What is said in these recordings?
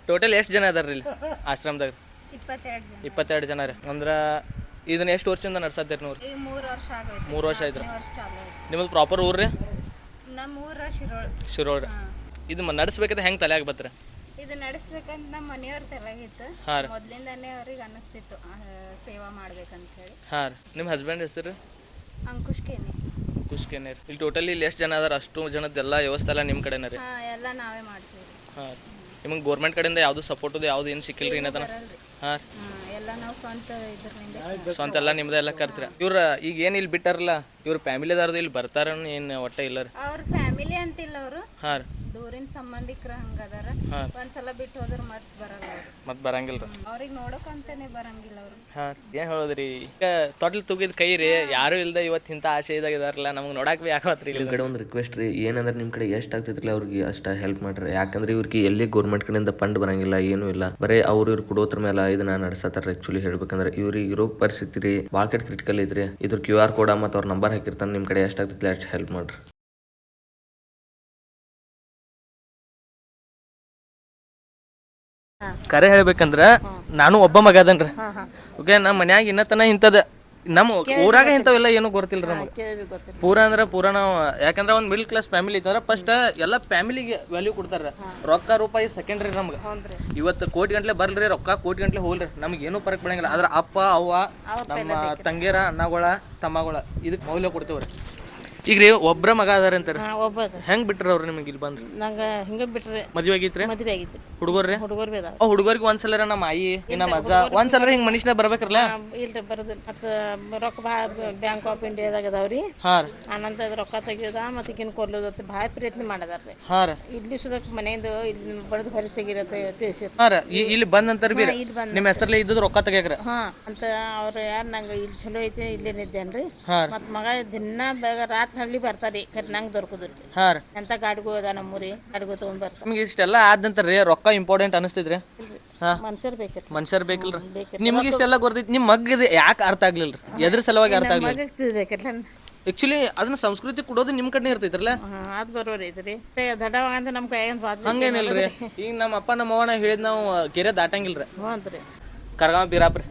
Total ಎಷ್ಟು ಜನ ಅದಾರ ಇಲ್ಲಿ ಆಶ್ರಮದಾಗ? 22 ಜನ ರೀ. ಅಂದ್ರೆ ಇದನ್ನ ಎಷ್ಟು ವರ್ಷದಿಂದ ನಡ್ಸತ್ತೀರಿ ನೀವು? 3 ವರ್ಷ ಆಗೈತೆ. 3 ವರ್ಷ ಆಯ್ತು. ನಿಮ್ಮದು ಪ್ರಾಪರ್ ಊರು ರೀ? ನಮ್ಮ ಊರ ಶಿರೋಳ ರೀ. ಇದು ನಡೆಸ್ಬೇಕಂತ ಹೆಂಗೆ ತಲೆಯಾಗ ಬತ್ರಿ? ಇದು ನಡೆಸ್ಬೇಕಂತ ನಮ್ಮ ಮನೆಯವ್ರ ತಲೆಯಾಗಿತ್ತು. ಮೊದಲಿಂದಾನೇ ಅವ್ರಿಗೆ ಅನ್ನಿಸ್ತಿತ್ತು ಸೇವಾ ಮಾಡ್ಬೇಕಂತ ಹೇಳಿ. ಹಾಂ ರೀ. ನಿಮ್ಮ ಹಸ್ಬೆಂಡ್ ಹೆಸರು? ಅಂಕುಶ್ ಕೆನೆ ರೀ. ಇಲ್ಲಿ ಟೋಟಲಿ ಇಲ್ಲಿ ಎಷ್ಟು ಜನ ಅದಾರ? ಅಷ್ಟು ಜನದ್ದೆಲ್ಲ ವ್ಯವಸ್ಥೆ ಎಲ್ಲ ನಿಮ್ಮ ಕಡೆನೇ ರೀ? ಎಲ್ಲ ನಾವೇ ಮಾಡ್ತೀವಿ. ಹಾಂ. ನಿಮಗೆ ಗೌರ್ಮೆಂಟ್ ಕಡೆಯಿಂದ ಯಾವುದು ಸಪೋರ್ಟ್ ಯಾವುದು ಏನು ಸಿಕ್ಕಿಲ್ಲ ರೀ ಏನದನ? ಹಾಂ. ಎಲ್ಲ ನಾವು ಸ್ವಂತ ಎಲ್ಲ ನಿಮ್ದು ಎಲ್ಲ ಖರ್ಚು. ಇವ್ರ ಈಗ ಏನು ಇಲ್ಲಿ ಬಿಟ್ಟಾರಲ್ಲ, ಇವ್ರ ಫ್ಯಾಮಿಲಿದಾರದು ಇಲ್ಲಿ ಬರ್ತಾರ ಏನು ಒಟ್ಟ ಇಲ್ಲ ರೀ? ಅವ್ರ ಫ್ಯಾಮಿಲಿ ಅಂತಿಲ್ಲ ಅವರು. ಹಾಂ ರೀ. ದೂರಿನ ಸಂಬಂಧಿಕರ ಹಂಗದಾರ. ಒಂದ್ಸಲ ಬಿಟ್ಟು ಹೋದ್ರ ಮತ್ ಬರಂಗಿಲ್ಲ ರೀ. ಅವ್ರಿಗೆ ನೋಡೋಕಂತಾನೆ ಬರಂಗಿಲ್ಲ ಅವ್ರು. ಹಾಂ. ಏನು ಹೇಳೋದ್ರಿ, ಈಗ ತೊಟ್ಲು ತುಗಿದ ಕೈ ರೀ, ಯಾರು ಇಲ್ದ ಇವತ್ತು ಇಂಥ ಆಸೆ ಇದಾಗಿದಾರಲ್ಲ, ನಮ್ಗೆ ನೋಡಕ್ ಬಿ ಯಾಕತ್ರಿ. ನಿಮ್ಮ ಕಡೆ ಒಂದು ರಿಕ್ವೆಸ್ಟ್ ರೀ, ಏನಂದ್ರೆ ನಿಮ್ಮ ಕಡೆ ಎಷ್ಟು ಆಗ್ತೈತಿಲ್ಲ ಅವ್ರಿಗೆ ಅಷ್ಟ ಹೆಲ್ಪ್ ಮಾಡ್ರಿ. ಯಾಕಂದ್ರೆ ಇವ್ರಿಗೆ ಎಲ್ಲಿ ಗೌರ್ಮೆಂಟ್ ಕಡೆಯಿಂದ ಫಂಡ್ ಬರಂಗಿಲ್ಲ, ಏನೂ ಇಲ್ಲ. ಬರೀ ಇವ್ರು ಕೊಡೋದ್ರ ಮೇಲೆ ಇದನ್ನ ನಡೆಸತ್ತಾರ. ಆಕ್ಚುಲಿ ಹೇಳ್ಬೇಕಂದ್ರೆ ಇವ್ರಿಗೆ ಇರೋ ಪರಿಸ್ಥಿತಿ ರೀ ಭಾಳ ಕ್ರಿಟಿಕಲ್ ಐತ್ರಿ. ಇದ್ರ QR ಕೋಡ್ ಮತ್ತು ಅವ್ರ ನಂಬರ್ ಹಾಕಿರ್ತಾನೆ. ನಿಮ್ಮ ಕಡೆ ಎಷ್ಟು ಆಗ್ತೈತಿಲ್ಲ ಅಷ್ಟು ಹೆಲ್ಪ್ ಮಾಡ್ರಿ. ಕರೆ ಹೇಳ್ಬೇಕಂದ್ರ ನಾನು ಒಬ್ಬ ಮಗ ಅದನ್ರಿ. ಓಕೆ, ನಮ್ಮ ಮನ್ಯಾಗ ಇನ್ನತನ ಇಂಥದ ನಮ್ಮ ಊರಾಗ ಇಂಥವೆಲ್ಲ ಏನೂ ಗೊತ್ತಿಲ್ಲ ನಮಗೆ. ಪೂರಾ ನಾವು ಯಾಕಂದ್ರೆ ಒಂದು ಮಿಡಲ್ ಕ್ಲಾಸ್ ಫ್ಯಾಮಿಲಿ ಇತ್ತಂದ್ರೆ ಫಸ್ಟ್ ಎಲ್ಲ ಫ್ಯಾಮಿಲಿಗೆ ವ್ಯಾಲ್ಯೂ ಕೊಡ್ತಾರ. ರೊಕ್ಕ ರೂಪಾಯಿ ಸೆಕೆಂಡ್ರಿ ನಮ್ಗೆ. ಇವತ್ತು ಕೋಟಿ ಗಂಟ್ಲೆ ಬರ್ಲ್ರಿ, ರೊಕ್ಕ ಕೋಟಿ ಗಂಟ್ಲೆ ಹೋಗ್ರಿ, ನಮ್ಗೆ ಏನೂ ಫರಕ್ ಬೀಳಂಗಿಲ್ಲ. ಆದ್ರೆ ಅಪ್ಪ ಅವ್ವ ನಮ್ಮ ತಂಗಿಯರ ಅಣ್ಣಗಳ ತಮ್ಮಗಳ ಇದಕ್ಕೆ ಮೌಲ್ಯ ಕೊಡ್ತೇವ್ರಿ. ಈಗ ರೀ ಒಬ್ರ ಮಗ ಅದಾರ ಅಂತಾರ, ಹೆಂಗ್ ಬಿಟ್ರ ಅವ್ರು ನಿಮಗೆ ಇಲ್ಲಿ ಬಂದ್ರು? ನಂಗೆ ಹಿಂಗೆ ಬಿಟ್ರಿ. ಮದ್ವೆ ಆಗಿತ್ರಿ? ಮದ್ವೆ ಆಗಿತ್ತು. ಹುಡುಗರ್ರಿ? ಹುಡುಗರು ಹುಡುಗರಿಗೆ ಒಂದ್ಸಲ ನಮ್ಮ ಆಯಿ ನಮ್ಮ ಅಜ್ಜ ಒಂದ್ಸಲ ಹಿಂಗ್ ಮನುಷ್ಯನ ಬರ್ಬೇಕ್ರಲ್ಲ? ಇಲ್ರಿ ಬರೋದಿಲ್ಲ. ಮತ್ತೆ ರೊಕ್ಕ ಭಾಳ ಬ್ಯಾಂಕ್ ಆಫ್ ಇಂಡಿಯಾದಾಗ ಅದಾವ್ರಿ. ಆನಂತರ ರೊಕ್ಕ ತೆಗಿಯೋದ ಮತ್ತೆ ಈಗಿನ ಕೊಲ್ಲೋದತ್ತ ಭಾಳ ಪ್ರಯತ್ನ ಮಾಡದಾರ್ರಿ. ಇಲ್ಲಿ ಸುದಕ್ ಮನೆಯಿಂದ ಇಲ್ಲಿ ಬಡದು ಹೊರಗೆ ತೆಗಿರತ್ತೆ ತಿಳಿಸಿರ್. ಇಲ್ಲಿ ಬಂದಂತಾರ ಬಿ ನಿಮ್ಮ ಹೆಸರ್ಲಿ ಇದ್ದದ ರೊಕ್ಕ ತೆಗಿಯಕ್ರ? ಅಂತ ಅವ್ರು ಯಾರು ನಂಗೆ ಇಲ್ಲಿ ಚಲೋ ಐತೆ ಇಲ್ಲೇ ನಿದ್ದೇನ್ರಿ. ಮತ್ ಮಗ ದಿನ ರಾತ್ರಿ ಹಳ್ಳಿ ಬರ್ತಾರಿ, ಕರೆ ನಂಗೆ ದೊರಕುದ್ರಿ. ಎಂತ ಗಾಡಿಗೂ ಅದ ನಮ್ಮೂರಿ, ಗಾಡಿಗೂ ತಗೊಂಡ್ ಬರ್ತಾರೆ. ನಿಮ್ಗೆ ಇಷ್ಟೆಲ್ಲ ಆದಂತಾರ್ರಿ ರೊಕ್ಕ ಇಂಪಾರ್ಟೆಂಟ್ ಅನಿಸ್ತಿದ್ರಿ? ಮನುಷ್ಯರ್ ಬೇಕಿಲ್ರಿ. ನಿಮ್ಗೆ ಇಷ್ಟೆಲ್ಲ ಗೊತ್ತೈತಿ, ನಿಮ್ ಮಗ್ಗದ ಯಾಕೆ ಅರ್ಥ ಆಗ್ಲಿಲ್ರಿ? ಎದ್ರ ಸಲುವಾಗಿ ಅರ್ಥ ಆಗ್ಲಿಲ್ಲ? ಆಕ್ಚುಲಿ ಅದನ್ನ ಸಂಸ್ಕೃತಿ ಕೊಡೋದು ನಿಮ್ ಕಡೆ ಇರ್ತೈತ್ರಲ್ಲ, ಅದ್ ಬರೋರಿ ಐತ್ರಿ. ದಡವಂತ ನಮ್ ಕೈ ಹಂಗೇನಿಲ್ರಿ. ಈಗ ನಮ್ಮ ಅಪ್ಪ ನಮ್ಮ ಅವ್ವನ ಹೇಳಿದ್ ನಾವು ಕೆರೆ ದಾಟಂಗಿಲ್ರಿ. ಕರಗಾಂವ್ ಬೀರಾಪ್ರಿ.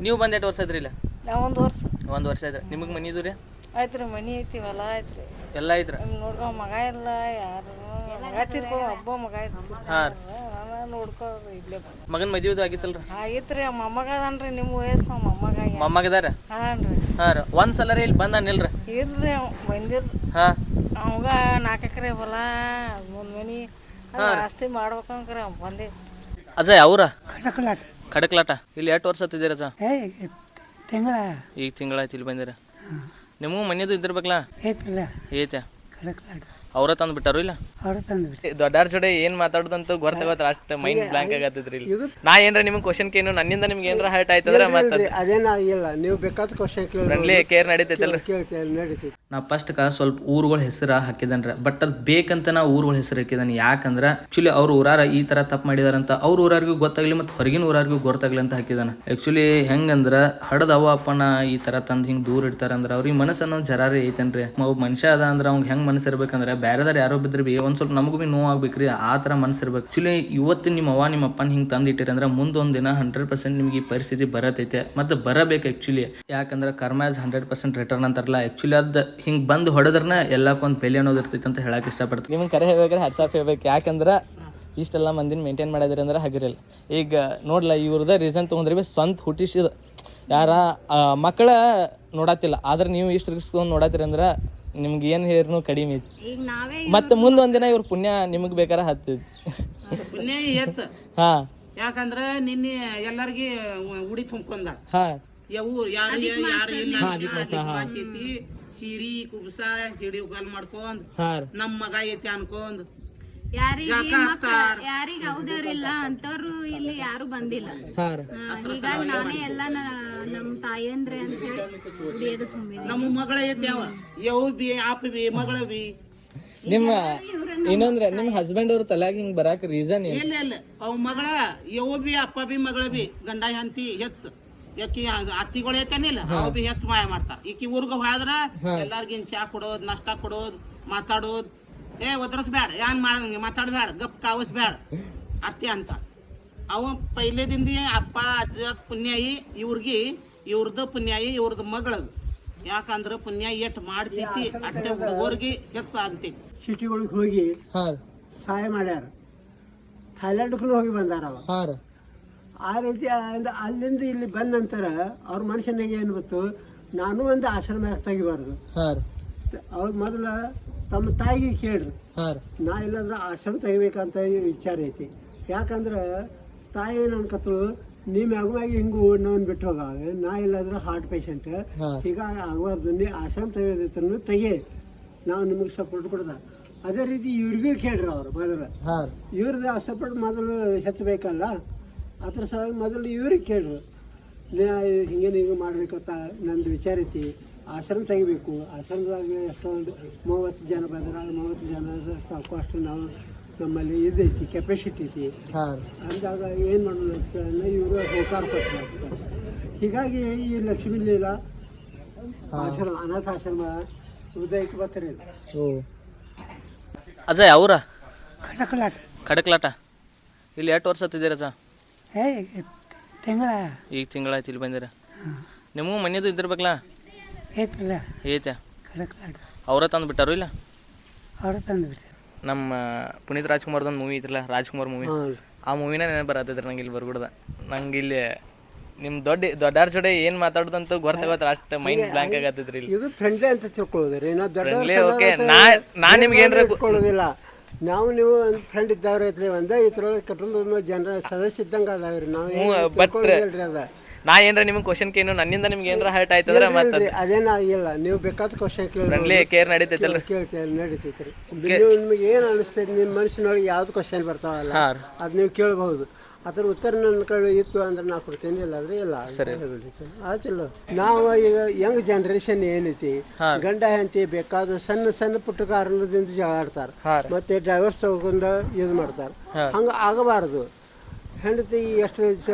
ನೀವು ಬಂದ್ 8 ವರ್ಷ ಐತ್ರಿ ಇಲ್ಲ? 1 ವರ್ಷ ಐತ್ರಿ. ನಿಮಗ್ ಮನಿ ಇದು ರೀ? ಆಯ್ತ್ರಿ, ಮನಿ ಐತಿ, ಹೊಲ ಐತ್ರಿ, ಎಲ್ಲ ಐತ್ರಿ. ನೋಡ್ಕೊ ಮಗ ಇಲ್ಲ, ಯಾರು ಮಗ ತಿರ್ಕೊ ಒಬ್ಬ ಮಗ ಐತಿ. ನೋಡ್ಕೊ ಇಲ್ಲೇ ಮಗನ್ ಮದ್ವೆ ಆಗಿತ್ತಲ್ರಿ? ಆಗಿತ್ರಿ. ಮೊಮ್ಮಗ ಅದನ್ರಿ, ನಿಮ್ ವಯಸ್ಸ ಮೊಮ್ಮಗದಾರ? ಒಂದ್ಸಲ ರೀ ಇಲ್ಲಿ ಬಂದಾನಿಲ್ರಿ? ಇಲ್ರಿ, ಬಂದಿಲ್. ಅವಾಗ 4 ಎಕರೆ ಹೊಲ, 1 ಮನಿ ಆಸ್ತಿ ಮಾಡ್ಬೇಕಂಕ್ರ ಬಂದಿ. ಅಜ್ಜ ಯಾವ್ರ? ಕಡಕ್ಲಾಟ. ಇಲ್ಲಿ 8 ವರ್ಷ ಹತ್ತಿದ್ದೀರ ಅಜ್ಜ? ಈಗ ತಿಂಗಳಾಯ್ತು ಇಲ್ಲಿ ಬಂದಿರ. ನಿಮಗೂ ಮನೆಯದು ಇದ್ದಿರ್ಬೇಕಲ್ಲ? ಐತೆ. ಅವ್ರ ತಂದು ಬಿಟ್ಟಾರು ಇಲ್ಲ? ದೊಡ್ಡಾರ ಜೋಡಿ ಏನ್ ಮಾತಾಡುದಂತ ಗೊತ್ತಾಗತ್ತ, ಅಷ್ಟ ಮೈಂಡ್ ಬ್ಲಾಂಕ್ ಆಗತ್ತಿದ್ರಿ. ನಾ ಏನ್ರ ನಿಮ್ಗೆ ಕ್ವಶನ್ ಕೇನು ನನ್ನಿಂದ ನಿಮ್ಗೆ ಏನ್ರ ಹರ್ಟ್ ಆಯ್ತಂದ್ರೆ ಫ್ರೆಂಡ್ಲಿ ಕೇರ್ ನಡೀತೈತಲ್ರಿ? ನಾ ಫಸ್ಟ್ ಸ್ವಲ್ಪ ಊರುಗಳ ಹೆಸರು ಹಾಕಿದನ್ರಿ. ಬಟ್ ಅದ್ ಬೇಕಂತ ನಾ ಊರುಗಳ ಹೆಸರು ಹಾಕಿದಾನೆ. ಯಾಕಂದ್ರ ಆಕ್ಚುಲಿ ಅವ್ರ ಊರಾರ ಈ ತರ ತಪ್ಪು ಮಾಡಿದಾರಂತ ಅವ್ರ ಊರಾರ್ಗೂ ಗೊತ್ತಾಗ್ಲಿ ಮತ್ತೆ ಹೊರಗಿನ ಊರಾರ್ಗೂ ಗೊತ್ತಾಗ್ಲಿ ಅಂತ ಹಾಕಿದಾನ. ಆಕ್ಚುಲಿ ಹೆಂಗಂದ್ರ ಹಡದ ಅವ್ವ ಅಪ್ಪನ ಈ ತರ ತಂದ್ ಹಿಂಗ್ ದೂರ ಇಡ್ತಾರಂದ್ರ ಅವ್ರಿಗೆ ಮನಸ್ಸನ್ನೋ ಜರಾರಿ ಐತೇನ್ರಿ. ಒಬ್ಬ ಮನುಷ್ಯ ಅದ ಅಂದ್ರ ಅವ್ಗೆ ಹೆಂಗ್ ಮನಸ್ಸು ಇರ್ಬೇಕಂದ್ರೆ ಬೇರೆದಾರ ಯಾರೋ ಬಿದ್ರಿ ಬಿ ಒಂದ್ ಸ್ವಲ್ಪ ನಮಗೂ ಬಿ ನೋವು ಆಗ್ಬೇಕ್ರಿ, ಆ ತರ ಮನಸ್ಸಿರ್ಬೇಕು. ಆಕ್ಚುಲಿ ಇವತ್ತು ನಿಮ್ಮ ಅವ್ವ ನಿಮ್ಮ ಅಪ್ಪನ ಹಿಂಗ್ ತಂದ್ ಇಟ್ಟಿರಂದ್ರ ಮುಂದೊಂದ್ ದಿನ 100% ನಿಮ್ಗೆ ಈ ಪರಿಸ್ಥಿತಿ ಬರತೈತೆ ಮತ್ತೆ ಬರಬೇಕು. ಆಕ್ಚುಲಿ ಯಾಕಂದ್ರೆ ಕರ್ಮ ಇಸ್ 100% ರಿಟರ್ನ್ ಅಂತಾರಲ್ಲ, ಆಕ್ಚುಲಿ ಅದ್ ಹಿಂಗ್ ಬಂದ್ ಹೊಡೆದ್ರನ ಎಲ್ಲಕ್ಕೊಂದ್ ಬೆಲೆ ಅನ್ನೋದು ಇರ್ತೈತೆ ಅಂತ ಹೇಳಕ್ ಇಷ್ಟಪಡ್ತೀನಿ. ನಿಮ್ಗೆ ಕರೆ ಹೇಳ್ಬೇಕಾದ್ರೆ ಹ್ಯಾಟ್ಸ್ ಆಫ್ ಹೇಳ್ಬೇಕು. ಯಾಕಂದ್ರೆ ಇಷ್ಟೆಲ್ಲ ಮಂದಿನ ಮೇಂಟೈನ್ ಮಾಡಿದ್ರಿ ಅಂದ್ರೆ ಹಾಗಿರಲ್ಲ. ಈಗ ನೋಡ್ಲ ಇವ್ರದ ರೀಸನ್ ತೊಗೊಂಡ್ರಿ ಬಿ ಸ್ವಂತ ಹುಟ್ಟಿಸಿದ ಯಾರ ಮಕ್ಕಳ ನೋಡತ್ತಿಲ್ಲ, ಆದ್ರೆ ನೀವು ಇಷ್ಟು ರಿಸ್ಕ್ ತೊಗೊಂಡು ನೋಡತ್ತೀರಿ ಅಂದ್ರೆ ನಿಮ್ಗೆ ಏನು ಹೇಳಿದ್ರು ಕಡಿಮೆ ಐತಿ. ಮತ್ತೆ ಮುಂದೊಂದಿನ ಇವ್ರ ಪುಣ್ಯ ನಿಮಗೆ ಬೇಕಾರೆ ಹತ್ತಿದ್ ಪುಣ್ಯ ಹೆಚ್ಚು. ಯಾಕಂದ್ರೆ ನಿನ್ನೆ ಎಲ್ಲರಿಗೆ ಉಡಿ ತುಂಬ್ಕೊಂಡ ಯಾರು ಇಲ್ಲ ಸೀರಿ ಕುಬ್ಸ ಹಿಡಿಯೋಕಾಲ್ ಮಾಡ್ಕೊಂಡ್ ನಮ್ ಮಗ ಐತಿ ಅನ್ಕೊಂಡ್ ಯಾರಿಗೆ ಹೌದವ್ರಿಲ್ಲ ಅಂತವ್ರು ಇಲ್ಲಿ ಯಾರು ಬಂದಿಲ್ಲ. ಹೀಗಾಗಿ ನಾನೇ ಎಲ್ಲ ನಮ್ ತಾಯಿ ಅಂದ್ರೆ ಅಂತ ಹೇಳಿ ನಮ್ಮ ಮಗಳ ಐತಿ ಅವ ಯವ್ ಬಿ ಆಪ್ ಬಿ ಮಗಳ ಬಿ. ನಿಮ್ಮ ಇನ್ನೊಂದ್ರೆ ನಿಮ್ ಹಸ್ಬೆಂಡ್ ಅವ್ರ ತಲೆಯಾಗ ಹಿಂಗ್ ಬರಾಕ ರೀಸನ್ ಇಲ್ಲ ಇಲ್ಲ ಅವ್ ಮಗಳ ಯವ್ ಬಿ ಅಪ್ಪ ಬಿ ಮಗಳ ಬಿ ಗಂಡ ಹೆಂಡತಿ ಹೆಚ್ಚು. ಯಾಕಿ ಅತ್ತಿಗಳು ಐತೇನಿಲ್ಲ ಅವ್ ಬಿ ಹೆಚ್ಚು ಮಾಯ ಮಾಡ್ತಾರ. ಈಕಿ ಊರ್ಗ ಹೋದ್ರ ಎಲ್ಲಾರ್ಗಿನ್ ಚಾ ಕೊಡೋದ್, ನಾಷ್ಟಾ ಕೊಡೋದ್, ಮಾತಾಡೋದ್ ಒದರ್ಸ್ಬ್ಯಾಡ ಏನ್ ಮಾಡಂಗೆ ಮಾತಾಡ್ಬ್ಯಾಡ ಗಪ್ ಕಾವಸ್ಬ್ಯಾಡ ಅತ್ತೆ ಅಂತ ಅವ ಪೈಲೇದಿಂದ ಅಪ್ಪ ಅಜ್ಜ ಪುಣ್ಯಾಯಿ ಇವ್ರದ್ದು ಪುಣ್ಯಾಯಿ ಇವ್ರದ್ದು ಮಗಳದು ಯಾಕಂದ್ರೆ ಪುಣ್ಯ ಎಟ್ ಮಾಡ್ತೈತಿ ಅಟ್ಟೆ ಹುಡುಗರಿಗೆ ಹೆಚ್ಚಾಗ್ತೈತಿ ಸಿಟಿಗಳಿಗೆ ಹೋಗಿ ಸಹಾಯ ಮಾಡ್ಯಾರ ಥೈಲ್ಯಾಂಡ್ಗೂ ಹೋಗಿ ಬಂದಾರ ಅವ ಆ ರೀತಿ ಅಲ್ಲಿಂದ ಇಲ್ಲಿ ಬಂದ ನಂತರ ಅವ್ರ ಮನುಷ್ಯನಿಗೆ ಏನು ಗೊತ್ತು ನಾನು ಒಂದು ಆಶ್ರಮ ತೆಗಿಬಾರ್ದು ಅವ್ರ ಮೊದಲ ತಮ್ಮ ತಾಯಿಗೆ ಕೇಳ್ರಿ ನಾ ಇಲ್ಲಾಂದ್ರೆ ಆಶ್ರಮ ತೆಗಿಬೇಕಂತ ವಿಚಾರ ಐತಿ ಯಾಕಂದ್ರೆ ತಾಯಿ ಏನು ಅನ್ಕತ್ತು ನಿಮ್ಮ ಮಗುವಾಗಿ ಹಿಂಗೂ ನೋನ್ ಬಿಟ್ಟು ಹೋಗಾವೆ ನಾ ಇಲ್ಲಾಂದ್ರೆ ಹಾರ್ಟ್ ಪೇಷಂಟ್ ಹೀಗಾಗಿ ಆಗಬಾರ್ದು ನೀ ಆಶ್ರಮ ತೆಗೆದಿತ್ತು ತೆಗಿ ನಾವು ನಿಮಗೆ ಸಪೋರ್ಟ್ ಕೊಡ್ದ ಅದೇ ರೀತಿ ಇವ್ರಿಗೂ ಕೇಳ್ರಿ ಅವ್ರು ಮೊದಲು ಇವ್ರದ್ದು ಸಪೋರ್ಟ್ ಮೊದಲು ಹೆಚ್ಚಬೇಕಲ್ಲ ಅದ್ರ ಸಲುವಾಗಿ ಮೊದಲು ಇವ್ರಿಗೆ ಕೇಳ್ರಿ ಹಿಂಗೆ ಮಾಡ್ಬೇಕಂತ ನಂದು ವಿಚಾರ ಐತಿ ಆಶ್ರಮ ತೆಗಿಬೇಕು ಆಶ್ರಮದಾಗ ಎಷ್ಟೊಂದು 30 ಜನ ಬಂದ್ರೆ 30 ಜನ ಸಾಕು ಅಷ್ಟು ನಾವು ನಮ್ಮಲ್ಲಿ ಇದೈತಿ ಕೆಪಾಸಿಟಿ ಐತಿ ಅಂದಾಗ ಏನು ಮಾಡೋದು ಇವರು ಹೋಕಾರ ಕೊಡ್ತಾರೆ ಹೀಗಾಗಿ ಈ ಲಕ್ಷ್ಮೀ ಲೀಲಾ ಆಶ್ರಮ ಅನಾಥಾಶ್ರಮ ಉದಯಕ್ಕೆ ಬರ್ತಾರೆ ಅಜಯ್ ಅವರ ಕಡಕಲಾಟ ಖಡಕ್ಲಾಟ ಇಲ್ಲಿ ಎಷ್ಟು ವರ್ಷ ಹತ್ತಿದ್ದೀರ ಅಜ್ಜ ಈಗ ತಿಂಗಳಾಯ್ತು ಇಲ್ಲಿ ಬಂದಿರ ನಿಮಗೂ ಮನೆಯದು ಇದ್ದಿರ್ಬೇಕಲ್ಲ ಐತೆ ಅವರ ತಂದು ಬಿಟ್ಟಾರು ಇಲ್ಲ ನಮ್ಮ ಪುನೀತ್ ರಾಜ್ಕುಮಾರ್ದೊಂದು ಮೂವಿ ಐತ್ರಲ್ಲ ರಾಜ್ಕುಮಾರ್ ಮೂವಿ ಆ ಮೂವಿನ ನೆನಪು ಬರತ್ತಿದ್ರೆ ನಂಗೆ ಇಲ್ಲಿ ಬರ್ಬಿಡ್ದ ನಂಗೆ ಇಲ್ಲಿ ನಿಮ್ಮ ದೊಡ್ಡಾರ ಜೋಡಿ ಏನು ಮಾತಾಡೋದಂತ ಗೊತ್ತಾಗತ್ತ ಅಷ್ಟು ಮೈಂಡ್ ಬ್ಲಾಂಕ್ ಆಗತ್ತಿದ್ರಿ ಇಲ್ಲಿ ಇದು ಫ್ರೆಂಡ್ಲಿ ಅಂತ ತಿಳ್ಕೊಳ್ಳೋದ್ರಿ ನಾವು Friendly, okay. ನಾ ನಿಮ್ಗೆ ಏನ್ರ ತಿಳ್ಕೊಳ್ಳೋದಿಲ್ಲ ನಾವು ನೀವು ಒಂದು ಫ್ರೆಂಡ್ ಇದ್ದವ್ರ ಐತ್ರಿ ಒಂದೇ ಇದ್ರೊಳಗೆ ಕುಟುಂಬದ ಜನರ ಸದಸ್ಯ ಇದ್ದಂಗೆ ಅದಾವ್ರಿ ನಾವು ತಿಳ್ಕೊಳ್ಳೋದಿಲ್ರಿ ಅದ ನಾ ಏನ್ರ ನಿಮ್ಗೆ ಕ್ವಶನ್ ಕೇನು ನನ್ನಿಂದ ನಿಮ್ಗೆ ಏನಾರ ಹರ್ಟ್ ಆಯ್ತಂದ್ರೆ ಮತ್ತೆ ಅದೇನಾಗಿಲ್ಲ ನೀವು ಬೇಕಾದ ಕ್ವಶನ್ ಫ್ರೆಂಡ್ಲಿ ಕೇರ್ ನಡೀತೈತಲ್ಲ ಕೇಳ್ತೇವೆ ನಡೀತೈತ್ರಿ ನೀವು ನಿಮ್ಗೆ ಏನು ಅನಿಸ್ತೈತಿ ನಿಮ್ಮ ಮನಸ್ಸಿನೊಳಗೆ ಯಾವ್ದು ಕ್ವಶನ್ ಬರ್ತಾವಲ್ಲ ಅದು ನೀವು ಕೇಳಬಹುದು ಅದ್ರ ಉತ್ತರ ನನ್ನ ಕಡೆ ಇತ್ತು ಅಂದ್ರೆ ನಾ ಕೊಡ್ತೇನೆ ಇಲ್ಲ ಅಂದ್ರೆ ಇಲ್ಲ ಆಯ್ತಿಲ್ಲ ನಾವು ಈಗ ಯಂಗ್ ಜನರೇಷನ್ ಏನೈತಿ ಗಂಡ ಹೆಂಡತಿ ಬೇಕಾದ ಸಣ್ಣ ಪುಟ್ಟ ಕಾರಣದಿಂದ ಜಗಾಡ್ತಾರ ಮತ್ತೆ ಡೈವರ್ಸ್ ತಗೊಂಡ ಇದು ಮಾಡ್ತಾರ ಹಂಗ ಆಗಬಾರದು ಹೆಂಡತಿ ಎಷ್ಟು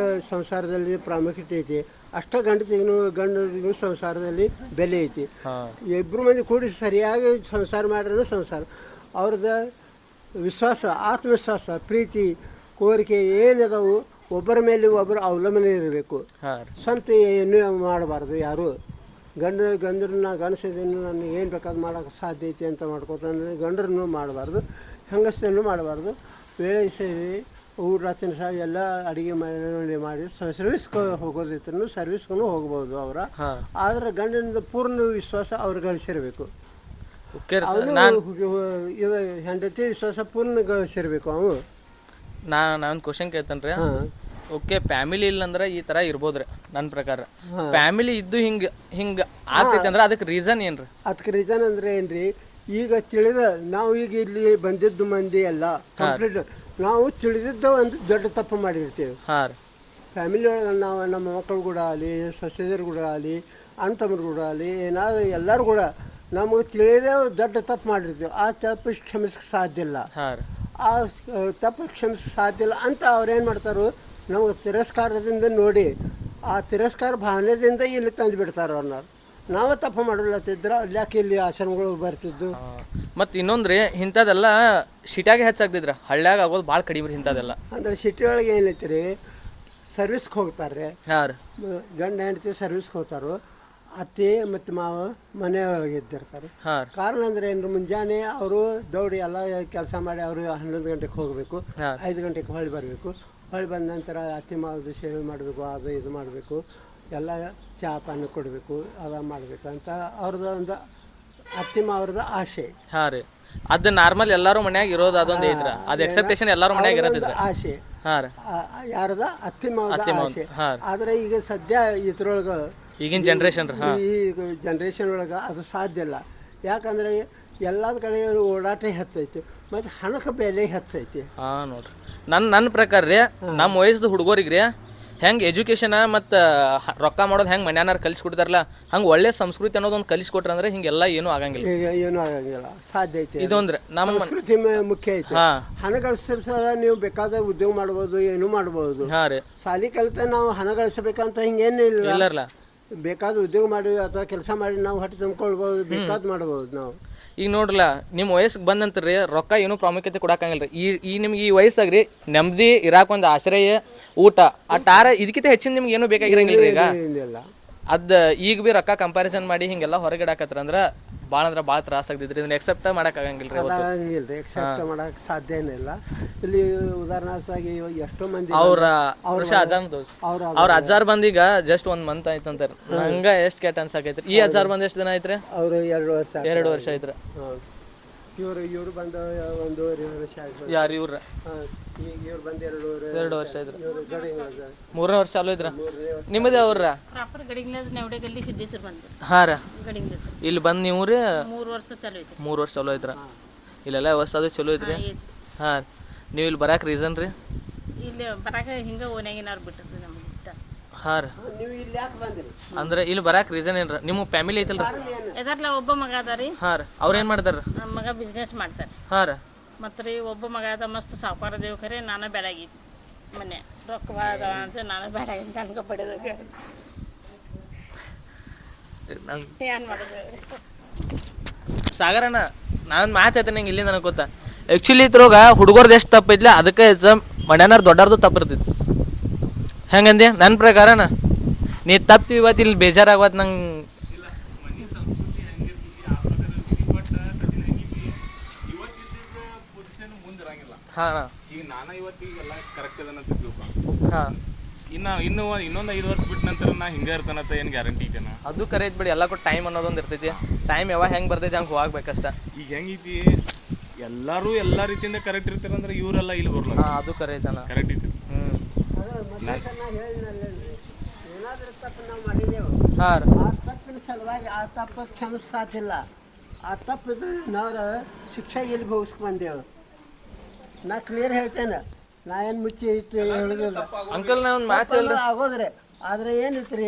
ಸಂಸಾರದಲ್ಲಿ ಪ್ರಾಮುಖ್ಯತೆ ಐತಿ ಅಷ್ಟ ಗಂಡನಿಗೂ ಸಂಸಾರದಲ್ಲಿ ಬೆಲೆ ಐತಿ ಇಬ್ರು ಮಂದಿ ಕೂಡಿ ಸರಿಯಾಗಿ ಸಂಸಾರ ಮಾಡ್ರೆ ಸಂಸಾರ ಅವ್ರದ್ದು ವಿಶ್ವಾಸ ಆತ್ಮವಿಶ್ವಾಸ ಪ್ರೀತಿ ಕೋರಿಕೆ ಏನದಾವು ಒಬ್ಬರ ಮೇಲೆ ಒಬ್ಬರು ಅವಲಂಬನೆ ಇರಬೇಕು ಸ್ವಂತ ಏನು ಮಾಡಬಾರ್ದು ಯಾರು ಗಂಡರನ್ನ ಗಂಡಸಿದನ್ನು ನಾನು ಏನು ಬೇಕಾದ್ರೂ ಮಾಡೋಕೆ ಸಾಧ್ಯ ಐತಿ ಅಂತ ಮಾಡ್ಕೊತಂದ್ರೆ ಗಂಡರನ್ನು ಮಾಡಬಾರ್ದು ಹೆಂಗಸನ್ನು ಮಾಡಬಾರ್ದು ವೇಳೆ ಸೇರಿ ಊಟ ರಾತ್ರಿ ಸಹ ಎಲ್ಲ ಅಡುಗೆ ಮಾಡಿ ಸರ್ವಿಸ್ಗೆ ಹೋಗೋದಿತ್ತು ಸರ್ವಿಸ್ಗೂ ಹೋಗ್ಬೋದು ಅವರ ಆದರೆ ಗಂಡನಿಂದ ಪೂರ್ಣ ವಿಶ್ವಾಸ ಅವ್ರು ಗಳಿಸಿರ್ಬೇಕು ಇದು ಹೆಂಡತಿ ವಿಶ್ವಾಸ ಪೂರ್ಣ ಗಳಿಸಿರ್ಬೇಕು ಅವನು ನಾನೊಂದು ಕ್ವಶನ್ ಕೇಳ್ತೇನೆ ಓಕೆ ಫ್ಯಾಮಿಲಿ ಇಲ್ಲಂದ್ರೆ ಈ ತರ ಇರ್ಬೋದ್ರಿ ನನ್ನ ಪ್ರಕಾರ ಫ್ಯಾಮಿಲಿ ಇದ್ದು ಹಿಂಗ ಆಗ್ತೈತೆ ಅಂದ್ರೆ ಅದಕ್ಕೆ ರೀಸನ್ ಏನ್ರಿ ಅದಕ್ಕೆ ರೀಸನ್ ಅಂದ್ರೆ ಏನ್ರಿ ಈಗ ತಿಳಿದ ನಾವು ಈಗ ಇಲ್ಲಿ ಬಂದಿದ್ದು ಮಂದಿ ಎಲ್ಲ ಕಂಪ್ಲೀಟ್ ನಾವು ತಿಳಿದಿದ್ದ ಒಂದು ದೊಡ್ಡ ತಪ್ಪು ಮಾಡಿರ್ತೀವಿ ಫ್ಯಾಮಿಲಿ ಒಳಗೆ ನಾವು ನಮ್ಮ ಮಕ್ಕಳು ಕೂಡ ಆಗಲಿ ಸೊಸೆಯರು ಕೂಡ ಆಗಲಿ ಅಣ್ಣ ತಮ್ಮರು ಕೂಡ ಆಗಲಿ ಏನಾದ್ರು ಎಲ್ಲರೂ ಕೂಡ ನಮಗೆ ತಿಳಿದೇ ದೊಡ್ಡ ತಪ್ಪು ಮಾಡಿರ್ತೀವಿ ಆ ತಪ್ಪು ಕ್ಷಮಿಸಕ್ಕೆ ಸಾಧ್ಯ ಇಲ್ಲ ಆ ತಪ್ಪು ಕ್ಷಮಿಸಕ್ಕೆ ಸಾಧ್ಯ ಇಲ್ಲ ಅಂತ ಅವ್ರೇನು ಮಾಡ್ತಾರೋ ನಮಗೆ ತಿರಸ್ಕಾರದಿಂದ ನೋಡಿ ಆ ತಿರಸ್ಕಾರ ಭಾವನೆದಿಂದ ಇಲ್ಲಿ ತಂದು ಬಿಡ್ತಾರೆ ಅವ್ರನ್ನ ನಾವು ತಪ್ಪು ಮಾಡಲತ್ತಿದ್ರೆ ಅಲ್ಯಾಕೆ ಇಲ್ಲಿ ಆಶ್ರಮಗಳು ಬರ್ತಿದ್ದು ಮತ್ತು ಇನ್ನೊಂದ್ರಿ ಇಂಥದ್ದೆಲ್ಲ ಸಿಟಿಯಾಗೆ ಹೆಚ್ಚಾಗ್ತಿದ್ರ ಹಳ್ಳ್ಯಾಗ ಆಗೋದು ಭಾಳ ಕಡಿಮೆ ರೀ ಇಂಥದ್ದೆಲ್ಲ ಅಂದ್ರೆ ಸಿಟಿ ಒಳಗೆ ಏನೈತಿ ರೀ ಸರ್ವಿಸ್ಗೆ ಹೋಗ್ತಾರೆ ಗಂಡ ಹೆಂಡತಿ ಸರ್ವಿಸ್ಗೆ ಹೋಗ್ತಾರೋ ಅತ್ತೆ ಮತ್ತು ಮಾವ ಮನೆಯೊಳಗೆ ಇದ್ದಿರ್ತಾರೆ ಕಾರಣ ಅಂದ್ರೆ ಏನು ಮುಂಜಾನೆ ಅವರು ದೌಡಿ ಎಲ್ಲ ಕೆಲಸ ಮಾಡಿ ಅವರು 11 ಗಂಟೆಗೆ ಹೋಗಬೇಕು 5 ಗಂಟೆಗೆ ಹೊಳ್ಳಿ ಬರಬೇಕು ಹೊಳ್ಳಿ ಬಂದ ನಂತರ ಅತ್ತೆ ಮಾವದು ಸೇವೆ ಮಾಡಬೇಕು ಅದು ಇದು ಮಾಡಬೇಕು ಎಲ್ಲ ಚಹಾ ಪಾನ ಕೊಡಬೇಕು ಅದ ಮಾಡಬೇಕು ಅಂತ ಅವ್ರದ್ದು ಒಂದು ಅತ್ತೆ ಮಾವ್ರದ ಆಸೆ ರೀ ಅದು ನಾರ್ಮಲ್ ಎಲ್ಲರೂ ಮನ್ಯಾಗ ಇರೋದು ಅದೊಂದು ಐತ್ರ ಅದು ಎಕ್ಸೆಪ್ಟೇಷನ್ ಎಲ್ಲರೂ ಮನ್ಯಾಗ ಇರೋದಿಲ್ಲ ಆಸೆ ಯಾರದ ಅತ್ತೆ ಮಾವದ ಆಸೆ ಆದ್ರೆ ಈಗ ಸದ್ಯ ಇದ್ರೊಳಗೆ ಈಗಿನ ಜನ್ರೇಷನ್ ಈ ಜನ್ರೇಷನ್ ಒಳಗೆ ಅದು ಸಾಧ್ಯ ಇಲ್ಲ ಯಾಕಂದ್ರೆ ಎಲ್ಲದ ಕಡೆ ಓಡಾಟ ಹೆಚ್ಚೈತಿ ಮತ್ತು ಹಣಕ್ಕೆ ಬೆಲೆ ಹೆಚ್ಚೈತಿ ನೋಡ್ರಿ ನನ್ನ ಪ್ರಕಾರ ರೀ ನಮ್ಮ ವಯಸ್ಸು ಹುಡುಗರಿಗೆ ರೀ ಹೆಂಗೆ ಎಜುಕೇಷನ್ ಮತ್ತು ರೊಕ್ಕ ಮಾಡೋದು ಹೆಂಗೆ ಮನ್ಯಾನಾರ ಕಲಿಸ್ಕೊಡ್ತಾರಲ್ಲ ಹಂಗೆ ಒಳ್ಳೆ ಸಂಸ್ಕೃತಿ ಅನ್ನೋದೊಂದು ಕಲಿಸ್ಕೊಟ್ರೆ ಅಂದ್ರೆ ಹಿಂಗೆಲ್ಲ ಏನೂ ಆಗಂಗಿಲ್ಲ ಏನೂ ಆಗಂಗಿಲ್ಲ ಸಾಧ್ಯ ಐತಿ ಇದೊಂದ್ರೆ ನಮ್ಮ ಸಂಸ್ಕೃತಿ ಮುಖ್ಯ ಐತಿ ಹಣ ಗಳಿಸೋ ನೀವು ಬೇಕಾದ ಉದ್ಯೋಗ ಮಾಡ್ಬೋದು ಏನು ಮಾಡ್ಬೋದು ಸಾಲಿ ಕಲಿತ ನಾವು ಹಣ ಗಳಿಸಬೇಕಂತ ಹಿಂಗೇನಿಲ್ಲ ಬೇಕಾದ ಉದ್ಯೋಗ ಮಾಡಿ ಅಥವಾ ಕೆಲಸ ಮಾಡಿ ನಾವು ಹೊಟ್ಟೆ ತುಂಬ್ಕೊಳ್ಬೋದು ಬೇಕಾದ್ ಮಾಡ್ಬೋದು ನಾವು ಈಗ ನೋಡ್ರಲ್ಲ ನಿಮ್ಮ ವಯಸ್ಸಿಗೆ ಬಂದಂತ್ರಿ ರೊಕ್ಕ ಏನೂ ಪ್ರಾಮುಖ್ಯತೆ ಕೊಡೋಕ್ಕಾಗಿಲ್ಲ ರೀ. ಈ ನಿಮ್ಗೆ ಈ ವಯಸ್ಸಾಗ್ರಿ ನೆಮ್ಮದಿ ಇರಾಕ ಒಂದು ಆಶ್ರಯ ಊಟ ಅಟ್ಟಾರ ಇದಕ್ಕಿಂತ ಹೆಚ್ಚಿನ ನಿಮ್ಗೆ ಏನೂ ಬೇಕಾಗಿರಂಗಿಲ್ಲ ರೀ. ಈಗ ಏನಿಲ್ಲ ಅದು ಈಗ ಭೀ ರೊಕ್ಕ ಕಂಪ್ಯಾರಿಸನ್ ಮಾಡಿ ಹಿಂಗೆಲ್ಲ ಹೊರಗಿಡಾಕತ್ರ ಅಂದ್ರೆ ಭಾಳ ಅಂದ್ರೆ ಭಾಳ ತ್ರಾಸ ಆಗ್ತೈತ್ರಿ. ಇದನ್ನ ಎಕ್ಸೆಪ್ಟ್ ಮಾಡೋಕ್ಕಾಗಂಗಿಲ್ಲ ರೀ. ಅದಾಗಂಗಿಲ್ಲ ಎಕ್ಸೆಪ್ಟ್ ಮಾಡಕ್ಕೆ ಸಾಧ್ಯನೇ ಇಲ್ಲ. ಇಲ್ಲಿ ಉದಾಹರಣಾಗಿ ಎಷ್ಟೋ ಮಂದಿ ಅವ್ರ ಅವ್ರ ಅಜ್ಜಾರ್ ಬಂದೀಗ ಜಸ್ಟ್ 1 ಮಂತ್ ಆಯ್ತಂತಾರ. ನಂಗೆ ಎಷ್ಟು ಕೆಟ್ಟ ಅನ್ಸಾಕೈತ್ರಿ. ಈ ಅಜ್ಜಾರ್ ಬಂದು ಎಷ್ಟು ದಿನ ಆಯ್ತ್ರಿ? ಅವರು 2 ವರ್ಷ ಐತ್ರಿ. ಇವರು ಬಂದ 1.5 ವರ್ಷ ಆಯ್ತು. ಯಾರು ಇವ್ರ? ಈಗ ಇವ್ರು ಬಂದು 2 ವರ್ಷ ಆಯ್ತು. 3ನೇ ವರ್ಷ ಚಾಲು ಐತ್ರ. ನಿಮ್ಮದೇ ಅವ್ರ ಪ್ರಾಪರ್ ಗಡಿಗ್ಲಾಸ್ ನೆವಡೆ ಗಲ್ಲಿ ಸಿದ್ದೇಶ್ವರ ಬಂದ್ರು. ಹಾಂ ರೀ. ಗಡಿಗ್ಲಾಸ್ ಇಲ್ಲಿ ಬಂದು ನೀವು ರೀ 3 ವರ್ಷ ಚಾಲು ಐತಿ. 3 ವರ್ಷ ಚಲೋ ಐತ್ರ. ಇಲ್ಲೆಲ್ಲ ವ್ಯವಸ್ಥೆ ಅದು ಚಲೋ ಐತ್ರಿ. ಹಾಂ ನೀವು ಇಲ್ಲಿ ಬರಾಕ ರೀಸನ್ ರೀ? ಇಲ್ಲಿ ಬರಾಕ ಹಿಂಗೆ ಓನ್ಯಾಗಿನವ್ರು ಬಿಟ್ಟಿರ್ತೀವಿ ನಮ್ಗೆ. ಹಾಂ ರೀ. ನೀವು ಇಲ್ಲಿ ಯಾಕೆ ಬಂದ್ರಿ? ಅಂದ್ರೆ ಇಲ್ಲಿ ಬರಾಕ ರೀಸನ್ ಏನ್ರ? ನಿಮ್ಮ ಫ್ಯಾಮಿಲಿ ಐತಲ್ರಿ? ಎದರ್ಲ ಒಬ್ಬ ಮಗ ಅದ ರೀ. ಹಾಂ ರೀ. ಅವ್ರು ಏನು ಮಾಡ್ತಾರ? ನಮ್ಮ ಮಗ ಬಿಸ್ನೆಸ್ ಮಾಡ್ತಾರೆ. ಹಾಂ ರೀ. ಮತ್ತು ರೀ ಒಬ್ಬ ಮಗ ಅದ ಮಸ್ತ್ ಸಾವುಕಾರ ದೇವ್ ಖರೆ ನಾನು ಬೆಳಗಿದ್ದು ಮನೆ ರೊಕ್ಕ ಭಾಳ ಅದಾವ ಅಂತ ನಾನು ಬೆಳಗಿಂದ ಅನ್ಕೊ ಪಡೆದ ಏನು ಮಾಡೋದು ಸಾಗರಣ್ಣ ನಾನು ಮಾತು ಹೇಳ್ತೇನೆ ನಂಗೆ ಇಲ್ಲಿ ನನಗೆ ಗೊತ್ತಾ. ಆ್ಯಕ್ಚುಲಿ ಇದ್ರಾಗ ಹುಡುಗರ್ದು ಎಷ್ಟು ತಪ್ಪೈತಿಲ್ಲ ಅದಕ್ಕೆ ಮಡ್ಯಾನಾರು ದೊಡ್ಡಾರ್ದು ತಪ್ಪು ಇರ್ತೈತಿ. ಹೆಂಗಂದೆ ನನ್ನ ಪ್ರಕಾರನ ನೀ ತಪ್ಪು ಇವತ್ತು ಇಲ್ಲಿ ಬೇಜಾರಾಗವತ್ತು ನಂಗೆ. ಹಾಂ ಈಗ ನಾನು ಇವತ್ತಿಗೆಲ್ಲ ಕರೆಕ್ಟ್ ಅದನ್ನಂತ ತಿಳ್ಕೊ. ಹಾಂ ಇನ್ನೊಂದು 5 ವರ್ಷ ಬಿಟ್ಟ ನಂತರ ನಾ ಹಿಂಗೆ ಇರ್ತಾನಂತ ಏನು ಗ್ಯಾರಂಟಿ ಇದೆನಾ? ಅದು ಕರೆ ಐತೆ ಬಿಡಿ. ಎಲ್ಲ ಕೊಟ್ಟು ಟೈಮ್ ಅನ್ನೋದೊಂದು ಇರ್ತೈತಿ. ಟೈಮ್ ಯಾವಾಗ ಹೆಂಗೆ ಬರ್ತೈತಿ ಹಂಗೆ ಹೋಗ್ಬೇಕಷ್ಟ. ಈಗ ಹೆಂಗೈತಿ ಎಲ್ಲರೂ ಎಲ್ಲ ರೀತಿಯಿಂದ ಕರೆಕ್ಟ್ ಇರ್ತಾರಂದ್ರೆ ಇವರೆಲ್ಲ ಇಲ್ಲಿ ಬರಲ್ಲ. ಹಾಂ ಅದು ಕರೆ ಐತಣ್ಣ. ಕರೆಕ್ಟ್ ಐತಿ. ಏನಾದ್ರೂ ತಪ್ಪು ನಾವು ಮಾಡಿದೆವು. ಹಾಂ ಆ ತಪ್ಪಿನ ಸಲುವಾಗಿ ಆ ತಪ್ಪು ಕ್ಷಮಿಸಾತಿಲ್ಲ. ಆ ತಪ್ಪಿದ್ರೆ ನಾವು ಶಿಕ್ಷೆ ಎಲ್ಲಿ ಭೋಗಿಸ್ಕೊಂಡು ಬಂದೆವು. ನಾ ಕ್ಲಿಯರ್ ಹೇಳ್ತೇನೆ. ನಾ ಏನು ಮುಚ್ಚಿ ಇಟ್ಟು ಹೇಳೋದಿಲ್ಲ. ಅಂಕಲ್ ನಾ ಒಂದು ಮಾತು ಹೇಳಿ. ಆಗೋದ್ರಿ ಆದ್ರೆ ಏನಿತ್ತು ರೀ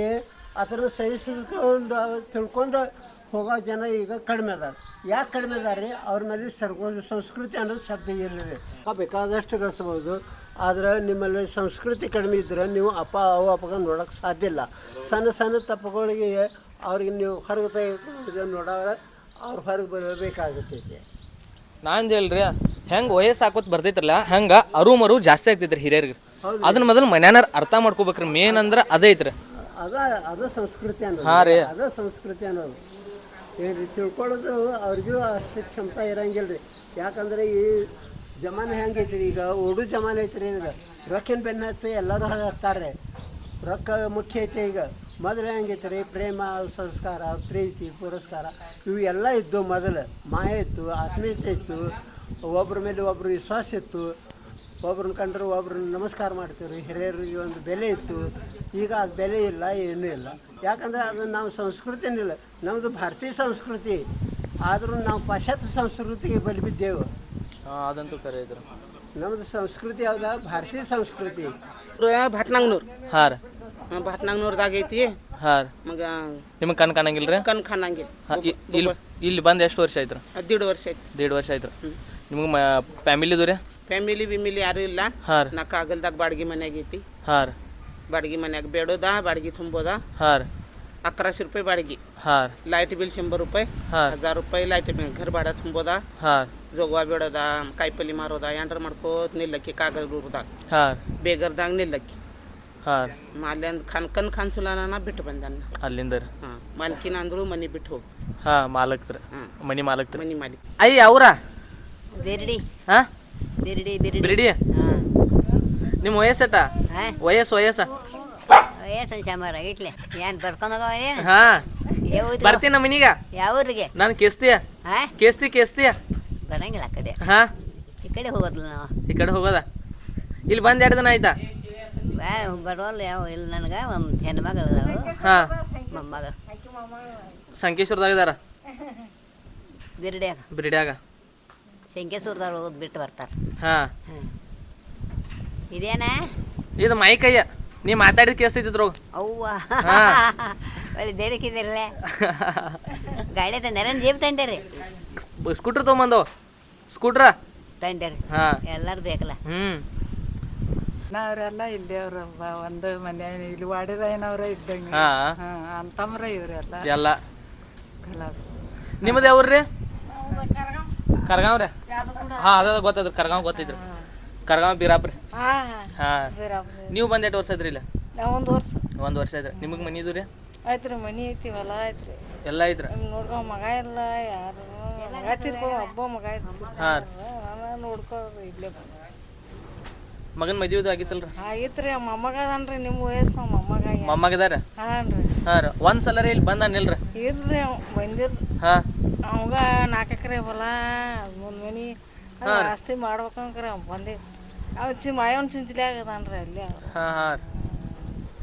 ಅದನ್ನು ಸಹಿಸ್ಕೊಂಡು ತಿಳ್ಕೊಂಡು ಹೋಗೋ ಜನ ಈಗ ಕಡಿಮೆ ಅದಾರ. ಯಾಕೆ ಕಡಿಮೆ ಅದಾರ ರೀ? ಅವ್ರ ಮೇಲೆ ಸಂಸ್ಕೃತಿ ಅನ್ನೋದು ಶಬ್ದ ಇರಲಿ. ಬೇಕಾದಷ್ಟು ಗಳಿಸ್ಬೋದು. ಆದ್ರೆ ನಿಮ್ಮಲ್ಲಿ ಸಂಸ್ಕೃತಿ ಕಡಿಮೆ ಇದ್ರೆ ನೀವು ಅಪ್ಪಗ ನೋಡೋಕೆ ಸಾಧ್ಯ ಇಲ್ಲ. ಸಣ್ಣ ಸಣ್ಣ ತಪ್ಪುಗಳಿಗೆ ಅವ್ರಿಗೆ ನೀವು ಹೊರಗೆ ತೆಗೆದು ನೋಡೋರೆ ಅವ್ರು ಹೊರಗೆ ಬರಬೇಕಾಗುತ್ತೈತಿ. ನಾನು ಹೇಳ್ರಿ ಹೆಂಗೆ ವಯಸ್ಸು ಹಾಕೋತ್ ಬರ್ತೈತ್ರಲ್ಲ ಹಂಗೆ ಅರು ಜಾಸ್ತಿ ಆಗ್ತೈತ್ರಿ ಹಿರಿಯರಿಗೆ. ಅದನ್ನ ಮೊದಲು ಮನ್ಯಾನಾರ ಅರ್ಥ ಮಾಡ್ಕೋಬೇಕ್ರಿ. ಮೇನ್ ಅಂದ್ರೆ ಅದೇ ಐತ್ರಿ. ಅದ ಸಂಸ್ಕೃತಿ ಅನ್ನೋದು. ಹಾಂ ರೀ. ಅದ ಸಂಸ್ಕೃತಿ ಅನ್ನೋದು ಏನು ತಿಳ್ಕೊಳ್ಳೋದು ಅವ್ರಿಗೂ ಅಷ್ಟು ಕ್ಷಮತಾ ಇರಂಗಿಲ್ಲ ರೀ. ಯಾಕಂದ್ರೆ ಈ ಜಮಾನ ಹೆಂಗೈತಿ ಈಗ ಓಡು ಜಮಾನ ಐತ್ರಿ. ಈಗ ರೊಕ್ಕಿನ ಬೆನ್ನ ಹತ್ತಿ ಎಲ್ಲರೂ ಹತ್ತಾರೆ. ರೊಕ್ಕ ಮುಖ್ಯ ಐತೆ. ಈಗ ಮೊದಲು ಹೆಂಗೈತೆ ರೀ ಪ್ರೇಮ ಸಂಸ್ಕಾರ ಪ್ರೀತಿ ಪುರಸ್ಕಾರ ಇವು ಎಲ್ಲ ಇದ್ದು. ಮೊದಲು ಮಾಯ ಇತ್ತು, ಆತ್ಮೀಯತೆ ಇತ್ತು, ಒಬ್ಬರ ಮೇಲೆ ಒಬ್ಬರು ವಿಶ್ವಾಸ ಇತ್ತು. ಒಬ್ರನ್ನ ಕಂಡ್ರೆ ಒಬ್ರನ್ನ ನಮಸ್ಕಾರ ಮಾಡ್ತೀವಿ. ಹಿರಿಯರಿಗೆ ಒಂದು ಬೆಲೆ ಇತ್ತು. ಈಗ ಅದು ಬೆಲೆ ಇಲ್ಲ, ಏನೂ ಇಲ್ಲ. ಯಾಕಂದರೆ ಅದು ನಾವು ಸಂಸ್ಕೃತಿನಿಲ್ಲ. ನಮ್ಮದು ಭಾರತೀಯ ಸಂಸ್ಕೃತಿ. ಆದರೂ ನಾವು ಪಾಶ್ಚಾತ್ಯ ಸಂಸ್ಕೃತಿಗೆ ಬಲಿ ಬಿದ್ದೇವು. ಅದಂತೂ ಕರೆ ಐತ್ರಿ. ನಮ್ಮದು ಸಂಸ್ಕೃತಿ ಯಾವ್ದು? ಭಾರತೀಯ ಸಂಸ್ಕೃತಿ. ಭಟ್ನಾಗ್ನೂರು. ಹಾಂ ರೀ. ಭಟ್ನಾಗ್ನೂರ್ದಾಗ ಐತಿ. ಹಾಂ ರೀ. ಮಗ ನಿಮಗೆ ಕಣ್ ಕಾಣಂಗಿಲ್ಲ ರೀ? ಕಣ್ ಕಾಣಂಗಿಲ್ಲ. ಇಲ್ಲಿ ಬಂದು ಎಷ್ಟು ವರ್ಷ ಆಯ್ತು? 1.5 ವರ್ಷ ಆಯ್ತು. 1.5 ವರ್ಷ ಆಯ್ತು. ನಿಮಗೆ ಫ್ಯಾಮಿಲಿದು ರೀ? ಫ್ಯಾಮಿಲಿ ಯಾರು ಇಲ್ಲ. ಹಾಂ ರೀ. ನಾ ಕಾಗಲ್ದಾಗ ಬಾಡಿಗೆ ಮನ್ಯಾಗ ಐತಿ. ಹಾಂ ರೀ. ಬಾಡಿಗೆ ಮನ್ಯಾಗ ಬೇಡೋದ ಬಾಡಿಗೆ ತುಂಬೋದ. ಹಾಂ ರೀ. 1100 ರೂಪಾಯಿ ಬಾಡಿಗೆ. ಹಾಂ ರೀ. लाईट बिल 100 रुपये. 1000 रुपये लाईट बिल घर भाडा ತುಂಬೋದ. ಜೋಗವಾ ಬೇಡೋದ ಕಾಯಿಪಲ್ಲಿ ಮಾರೋದ ಯಾಂಡ್ರ ಮಾಡ್ಕೋತ ನಿಲ್ಲಕ್ಕಿ ಕಾಗಲ್ದಾಗ ಬೇಗರ್ದಾಗ ನಿಲ್ಲಕ್ಕಿ ಮಾಲ್ಯಂದ ಖನ್ಕನ್ ಖಾನ್ಸುಲಾನ ಬಿಟ್ಟು ಬಂದಾನ ಅಲ್ಲಿಂದ. ಮಾಲ್ಕಿನ ಅಂದ್ರು ಮನಿ ಬಿಟ್ಟು ಹೋಗಿ. ಮಾಲಕ್ತ್ರ ಮನಿ ಮಾಲಕ್ತ್ರ ಮನಿ ಮಾಲಿಕ್ ಅಯ್ಯ ಅವ್ರ ಬಿರ್ಡಿ ಬಿರ್ಡಿ ಬಿರ್ಡಿ ಬಿರ್ಡಿ. ನಿಮ್ಮ ವಯಸ್ಸಟ? ವಯಸ್ಸು ವಯಸ್ಸು ಚಮರ ಇಟ್ಲೆ ಏನ್ ಬರ್ಕೊಂಡೋಗ ಬರ್ತೀನ ಮನಿಗ. ಯಾವ್ರಿಗೆ? ನಾನು ಕೇಸ್ತಿ ಬರಂಗಿಲ್ಲ ಆ ಕಡೆ. ಈ ಕಡೆ ಹೋಗೋದಿಲ್ಲ ನಾವು. ಈ ಕಡೆ ಹೋಗೋದ? ಇಲ್ಲಿ ಬಂದ್ 2 ದಿನ ಆಯ್ತಾ? ಬರೋಲ್ಲ ಯಾವ ಇಲ್ಲ. ನನಗೆ ಒಂದು ಹೆಣ್ಣು ಮಗಳು ಮೊಮ್ಮಗ ಸಂಕೇಶ್ವರದಾಗ ಇದಾರ. ಬಿರ್ಡ್ಯಾಗ ಸಂಕೇಶ್ವರದಾಗ ಹೋಗೋದು ಬಿಟ್ಟು ಬರ್ತಾರೆ. ಇದೇನ ಇದು ಮೈಕಯ್ಯ. ನೀ ಮಾತಾಡಿದ ಕೇಳ್ತೈತಿದ್ರು. ಅವ್ವ ಅಲ್ಲಿ ದೇರಕ್ಕಿದಿರಲ್ಲ ಗಾಡಿ ತಂದಾರ ಜೀಪ್ ತಂಡೇರಿ. ಸ್ಕೂಟ್ರ್ ತೊಗೊಂಬಂದು ಸ್ಕೂಟ್ರ ತಂಡೇರಿ. ಎಲ್ಲಾರು ಬೇಕಲ್ಲ. ಅವರೆಲ್ಲ ಇಲ್ಲೇವ್ರ ಒಂದು ಮನೆ ಇಲ್ಲಿ ವಾಡಿದನವ್ರ ಇದ್ದಂಗೆ ಅಂತಮ್ರ ಇವ್ರೆಲ್ಲ ಎಲ್ಲ. ನಿಮ್ಮದು ಯಾವ್ರಿ? ಕರ್ಗಾವ್ ರೀ ಹಾಂ ಅದ ಗೊತ್ತದ್ರಿ ಕರ್ಗಾವ್ ಗೊತ್ತಿದ್ರಿ ಕರ್ಗಾವ್ ಬೀರಾಪ್ರಿ ಹಾಂ ನೀವು ಬಂದು ಎಷ್ಟು ವರ್ಷ ಐತ್ರಿ ಇಲ್ಲ ನಾವು 1 ವರ್ಷ 1 ವರ್ಷ ಐತ್ರಿ ನಿಮಗೆ ಮನಿ ಇದು ರೀ ಆಯ್ತ್ರಿ ಮನಿ ಐತಿ ಹೊಲ ಐತ್ರಿ ಎಲ್ಲ ಐತ್ರಿ ನೋಡ್ಕೊ ಮಗ ಇಲ್ಲ ಯಾರು ಮಗ ತಿರ್ಕೊ ಒಬ್ಬ ಮಗ ಐತಿ ಹಾಂ ನಾನು ನೋಡ್ಕೊಳ್ರಿ ಇಲ್ಲೇ ಮಗನ ಮದುವೆ ಆಗಿತ್ತಲ್ರಿ ಆಗೈತ್ರಿ ಮೊಮ್ಮಗ ಅದನ್ರಿ ನಿಮ್ಮ ವಯಸ್ಸು ಮೊಮ್ಮಗ ಮೊಮ್ಮಗದಾರ ಹಾಂ ರೀ ಹಾಂ ರೀ ಒಂದು ಸಲ ರೀ ಇಲ್ಲಿ ಬಂದಾನಿಲ್ರಿ ಇಲ್ರಿ ಅವ್ ಬಂದಿರ್ ಹಾಂ ಅವಾಗ 4 ಎಕರೆ ಹೊಲ 1 ಮನಿ ಆಸ್ತಿ ಮಾಡ್ಬೇಕಂಕ್ರಿ ಅವ್ ಬಂದಿ ಅವ್ ಮಾಯವನ್ ಚಿಂಚಲಿ ಆಗದನ್ರಿ ಅಲ್ಲಿ ಹಾಂ ಹಾಂ ರೀ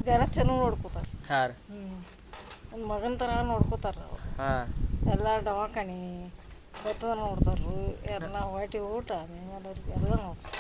ಇದೆಲ್ಲ ಚಲೋ ನೋಡ್ಕೋತಾರ ಹಾಂ ರೀ ನನ್ನ ಮಗನ ಥರ ನೋಡ್ಕೋತಾರ ಅವ್ರು ಹಾಂ ಎಲ್ಲ ದವಾಖಾನೆ ಕೊತ್ತದ ನೋಡ್ತಾರು ಎಲ್ಲ ಹೊಟ್ಟೆ ಊಟ ಎಲ್ಲ ನೋಡ್ತಾರೆ